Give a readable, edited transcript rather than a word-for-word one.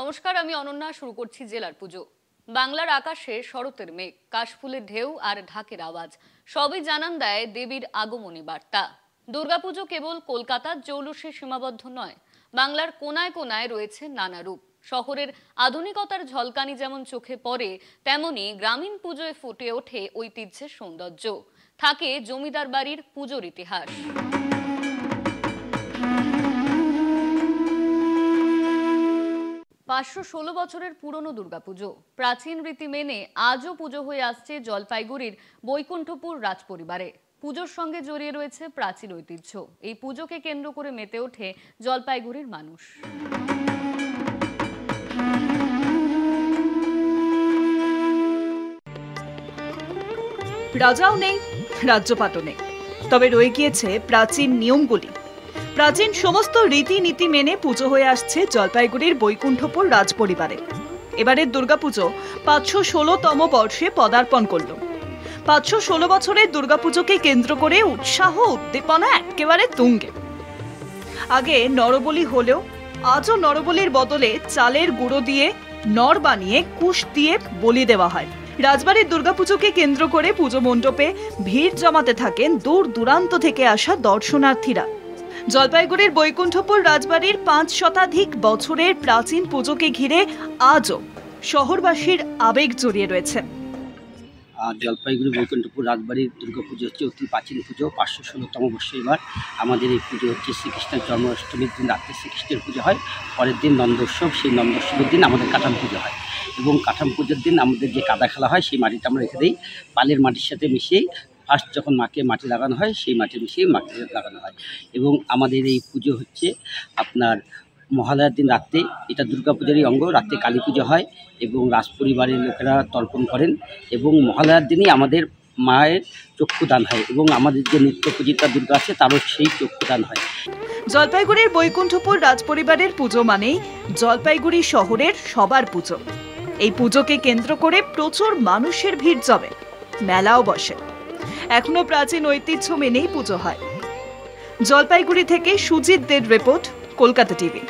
নমস্কার, আমি অনন্যা। শুরু করছি জেলার পুজো। বাংলার আকাশে শরতের মেঘ, কাশফুলের ঢেউ আর ঢাকের আওয়াজ সবই জানান দেয় দেবীর আগমনী বার্তা। দুর্গাপুজো কেবল কলকাতার জৌলুসে সীমাবদ্ধ নয়, বাংলার কোনায় কোনায় রয়েছে নানা রূপ। শহরের আধুনিকতার ঝলকানি যেমন চোখে পড়ে, তেমনি গ্রামীণ পুজোয় ফুটে ওঠে ঐতিহ্যের সৌন্দর্য, থাকে জমিদার বাড়ির পুজোর ইতিহাস। 516 বছরের পুরনো দুর্গাপুজো, প্রাচীন রীতি মেনে আজও পুজো হয়ে আসছে জলপাইগুড়ির বৈকুণ্ঠপুর রাজপরিবারে। পুজোর সঙ্গে জড়িয়ে রয়েছে প্রাচীন ঐতিহ্য। এই পুজোকে কেন্দ্র করে মেতে ওঠে জলপাইগুড়ির মানুষ। রাজাও নেই, রাজ্যপাটও নেই, তবে রয়ে গিয়েছে প্রাচীন নিয়মগুলি। প্রাচীন সমস্ত রীতিনীতি মেনে পুজো হয়ে আসছে জলপাইগুড়ির বৈকুণ্ঠপুর রাজপরিবারে। এবারের দুর্গাপুজো 516তম বর্ষে পদার্পণ করল। 516 বছরের দুর্গাপুজোকে কেন্দ্র করে উৎসাহ উদ্দীপনা একেবারে তুঙ্গে। আগে নরবলি হলেও আজও নরবলির বদলে চালের গুঁড়ো দিয়ে নর বানিয়ে কুশ দিয়ে বলি দেওয়া হয়। রাজবাড়ির দুর্গাপুজোকে কেন্দ্র করে পুজো মণ্ডপে ভিড় জমাতে থাকেন দূর দূরান্ত থেকে আসা দর্শনার্থীরা। জলপাইগুড়ির বৈকুণ্ঠপুর রাজবাড়ির 5 শতাধিক বছরের প্রাচীন পুজোকে ঘিরে আজও শহরবাসীর আবেগ জড়িয়ে রয়েছে। জলপাইগুড়ি বৈকুণ্ঠপুর রাজবাড়ির দুর্গাপুজো হচ্ছে অতি প্রাচীন পুজো। 516তম বর্ষে এবার আমাদের এই পুজো হচ্ছে শ্রীকৃষ্ণের জন্মাষ্টমীর দিন রাত্রে শ্রীকৃষ্ণের পুজো হয়, পরের দিন নন্দোৎসব, সেই নন্দোৎসবের দিন আমাদের কাঠাম পুজো হয় এবং কাঠাম পুজোর দিন আমাদের যে কাদা খেলা হয় সেই মাটিটা আমরা রেখে দিই, পালের মাটির সাথে মিশিয়েই ফার্স্ট যখন মাকে মাটি লাগানো হয় সেই মাটি মিশিয়ে মাটি লাগানো হয়। এবং আমাদের এই পুজো হচ্ছে আপনার মহালয়ার দিন রাত্রে, এটা দুর্গাপূজারই অঙ্গ। রাত্রে কালী পুজো হয় এবং রাজপরিবারের লোকেরা তর্পণ করেন এবং মহালয়ার দিনই আমাদের মায়ের চক্ষুদান হয় এবং আমাদের যে নিত্য পূজিতা দুর্গা আছে তারও সেই চক্ষুদান হয়। জলপাইগুড়ির বৈকুণ্ঠপুর রাজপরিবারের পুজো মানেই জলপাইগুড়ি শহরের সবার পুজো। এই পুজোকে কেন্দ্র করে প্রচুর মানুষের ভিড় জমে, মেলাও বসে। এখনো প্রাচীন ঐতিহ্য মেনেই পুজো হয়। জলপাইগুড়ি থেকে সুজিত দের রিপোর্ট, কলকাতা টিভি।